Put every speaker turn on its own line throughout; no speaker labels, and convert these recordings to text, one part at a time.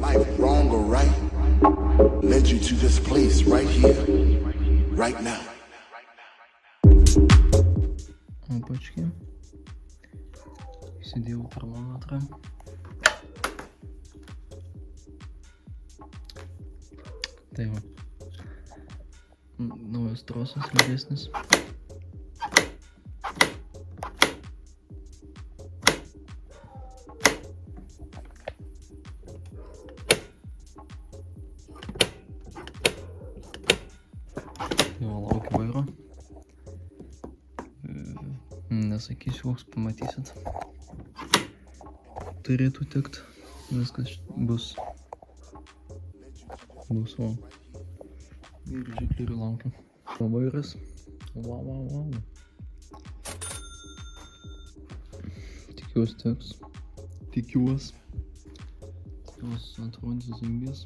life, wrong or right, led you to this place right here, right now.
Опачки. Įsidėjau termometrą. Tai va. Naujas trosas ilgesnis. Jau laukiu vairo. Nesakysiu, koks pamatysit. Turėtų tikt. Viskas bus o. Ir žiklių laukiu. Vairas. Wow. Tikiuosi teks. Tikiuosi atrodys zingis.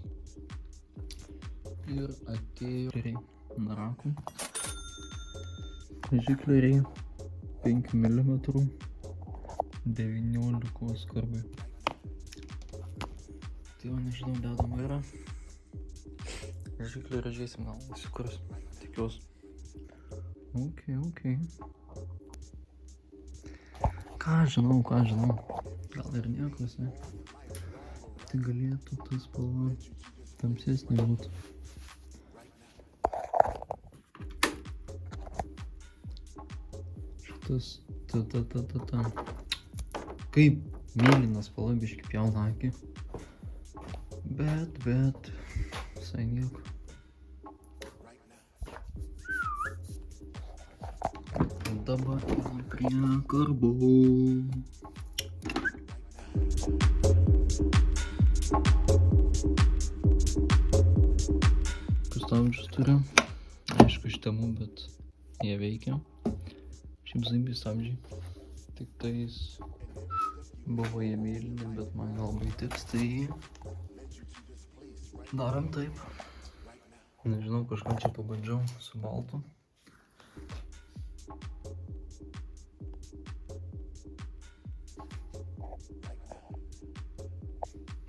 Ir atėjo narakų. Žikliai 5 mm 19 skarbai. Tai jau nežinau, dedam vairą. Žikliai ražėsim gal įsikurs. Tikiuosi. Ok. Ką žinau. Gal ir niekas, ne? Tai galėtų tas spalva tamsesnė būt. Šitas ta. Kaip mėlynas spalva biškį pjauna akį. Bet visai nieko. Dabar prie karbų. Stabdžius turiu. Aišku, štemų, bet jie veikia. Šiaip zaimbi stabdžiai. Tik tais buvo jie mėlyni, bet man labai tiks, tai darom taip. Nežinau, kažką čia pabandžiau su baltu.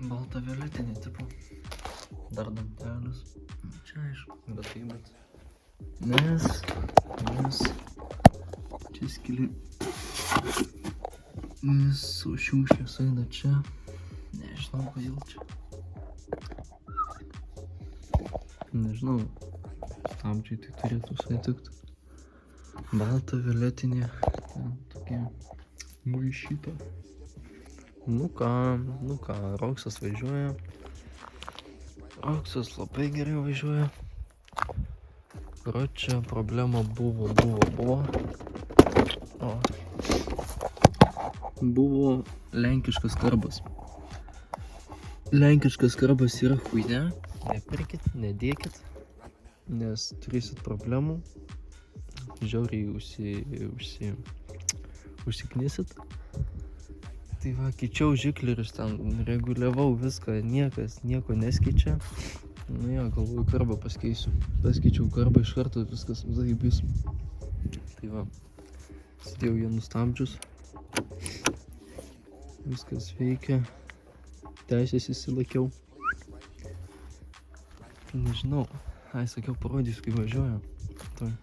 Balta violetinė tipo. Dar dantelis. Čia aišku, bet taip, Nes čia skili. Su šiukšlės eina čia. Nežinau, kodėl čia. Nežinau. Stabdžiai tai turėtų sutikt. Balta violetinė. Tokia maišyta. Nu ką, Roksas važiuoja. Roksas labai gerai važiuoja. Čia problema buvo. Buvo lenkiškas karbas. Lenkiškas karbas yra chuйня. Nepirkit, nedėkit, nes turėsit problemų. Žiauriai užsiknisit. Tai va, keičiau žiklerius ten, reguliavau viską, nieko neskeičia. Nu jo, galvoju, karbą paskeisiu. Paskeičiau karbą iš karto, viskas zaibys. Tai va, sėdėjau jie nustabdžius. Viskas veikia. Teisės įsilakiau. Nežinau, sakiau, parodysiu, kai važiuoju. Tai.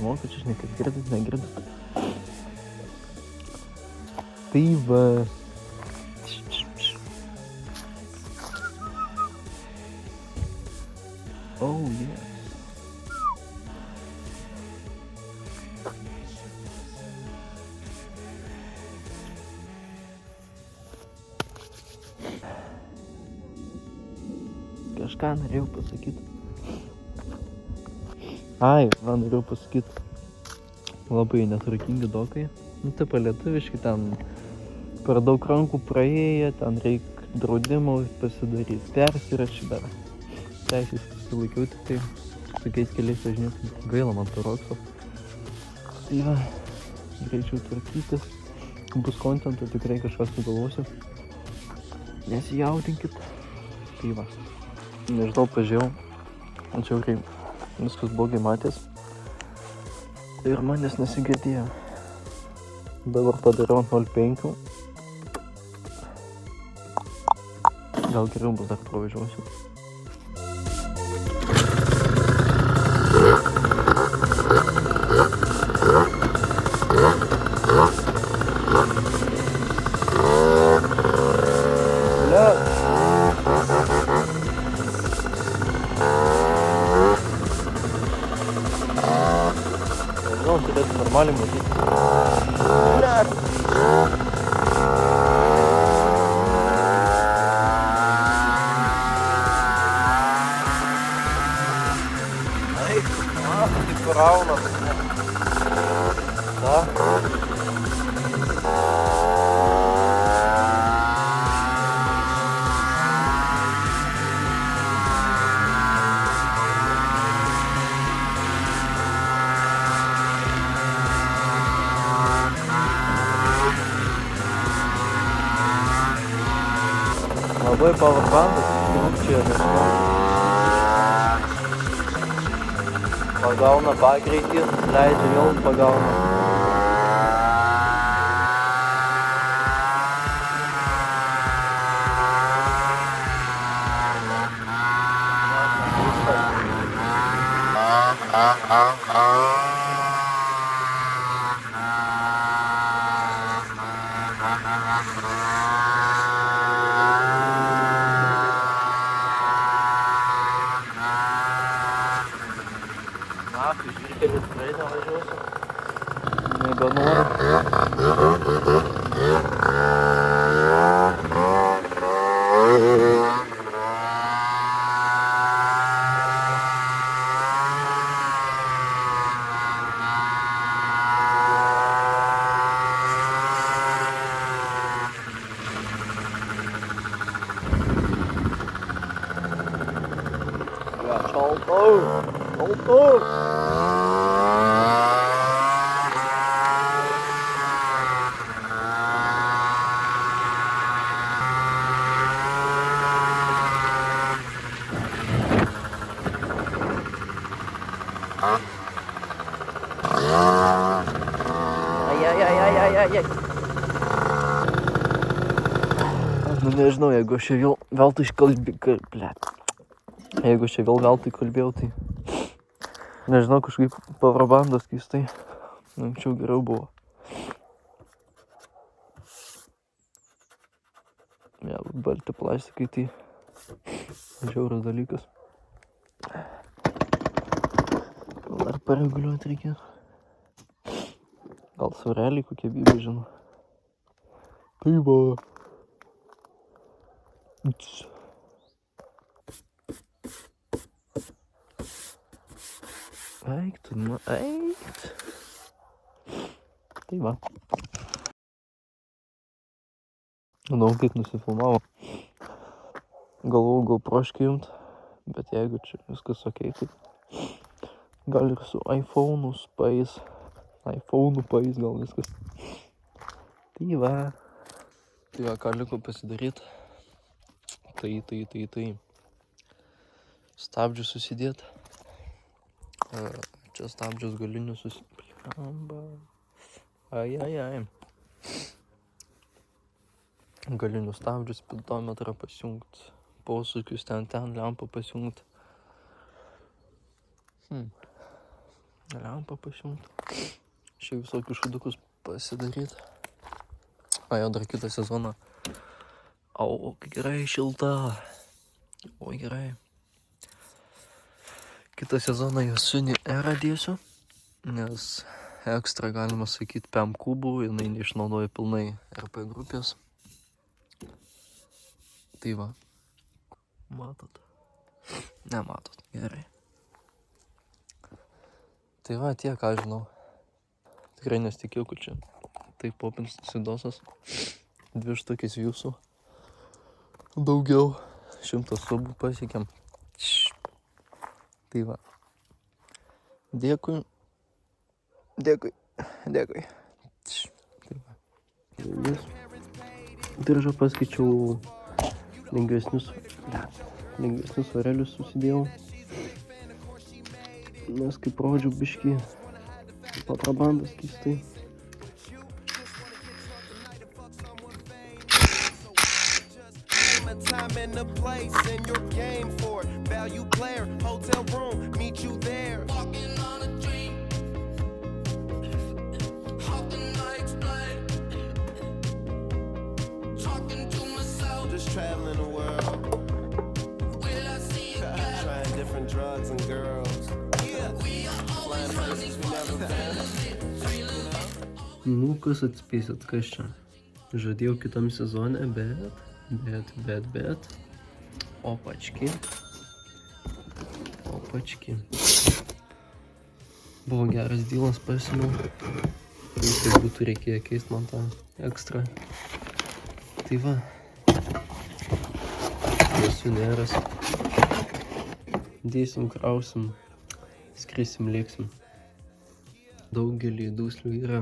vokiečių šneka, girdit, negirdit. Tai va. Oh, yeah. Kažką norėjau pasakyti. Ai, man norėjau pasakyti. Labai netvarkingi dokai. Nu, taip lietuviškai ten per daug rankų praėję, ten reik draudimo pasidaryti. Persirašyti dar. Teisės susilaikiau tik tai tokiais keliais važinėti. Gaila man to rokso. Tai va, greičiau tvarkytis. Bus kontento, tikrai kažkas sugalvosiu. Nesijaudinkit. Tai va. Nežinau, pažiūrėjau. Ančiau viskas blogai matės. Ir manęs nesigirdėjo. Dabar padariau 0,5. Gal geriau bus dar pravažiuosiu. Nežinau, turėtų normaliai matyti. Eik, tai parauna. Da. Labai powerbandas, čia nežinau. Pagauna pagreitį, leidžia vėl pagauna. Na, kai žvirkelis tikrai nevažiuosiu. Nebenoriu. Ja, salto! Salto! Ai. Nu nežinau, jeigu aš čia vėl veltui Jeigu aš čia vėl veltui kalbėjau, tai nežinau, kažkaip powerbandas keistai. Anksčiau geriau buvo. Ja, balti plastikai, tai žiaurus dalykas. Dar pareguliuoti reikės. Gal svareliai kokie vybai žino. Tai va. Eikt. Tai va. Manau, kaip nusifilmavo. Galvojau GoPro išjungt, bet jeigu čia viskas okei, tai gal ir su iPhone'u paeis gal viskas. Tai va. Tai va, ką liko pasidaryt. Tai. Stabdžius susidėt. Čia stabdžius galinius susiplamba. Ai. Galinius stabdžius, speedometrą pasijungt. Posūkius ten lempą pasijungt. Lempą pasiimt. Šiaip visokius šudukus pasidaryt. A, jo, dar kitą sezoną. O, gerai, šilta. O, gerai. Kitą sezoną Jasunį erą dėsiu, nes ekstra, galima sakyti, PM kubų, jinai neišnaudoja pilnai RP grupės. Tai va. Matot? Nematot, gerai. Tai va, tiek, ką žinau. Tikrai nesitikėjau, kad čia taip popins Sidosas. 2 štukės viewsų. Daugiau. 100 subų pasiekėm. Tai va. Dėkui. Dėkui. Dėkui. Tai va. Diržą paskaičiau lengvesnius varelius susidėjau. Nes kaip rodžiau biškį kontrabandas keistai.
Time and the place and your game for it. Value player, hotel room, meet you there. Walking on a dream. How can I explain? Talking to myself. Just traveling the world. Will I see you again? Trying different drugs and girls. Yeah, we are always running for the
Nu, kas atspėsit, kas čia? Žadėjau kitam sezone, bet. Opački. Buvo geras dylas, pasiėmiau. Tai būtų reikėję keist man tą ekstra. Tai va. Jasunėras. Dėsim, krausim, skrisim, lėksim. Daugelį dūslių yra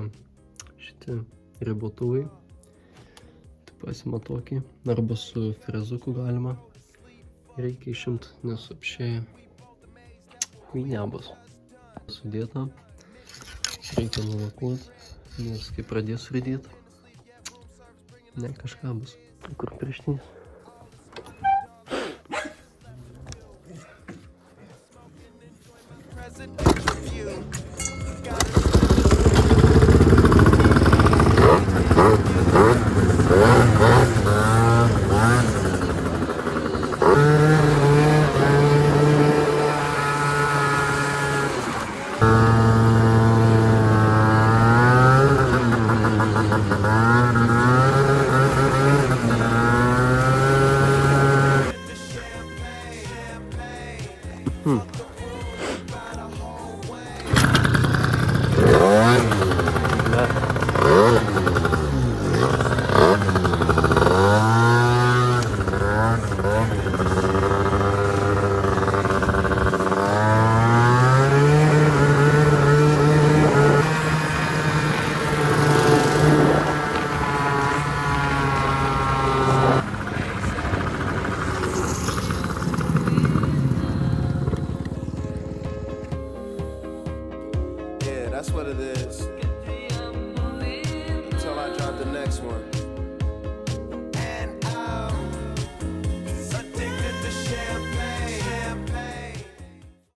šitie ribotuvai. Pasima tokį, arba su frezuku galima. Reikia išimt, nes apšėja nebus. Sudėta. Reikia nulakuot, nes kai pradės rydėt, ne kažką bus. Kur pirštinės?
That's what it is. Until I drop the next one.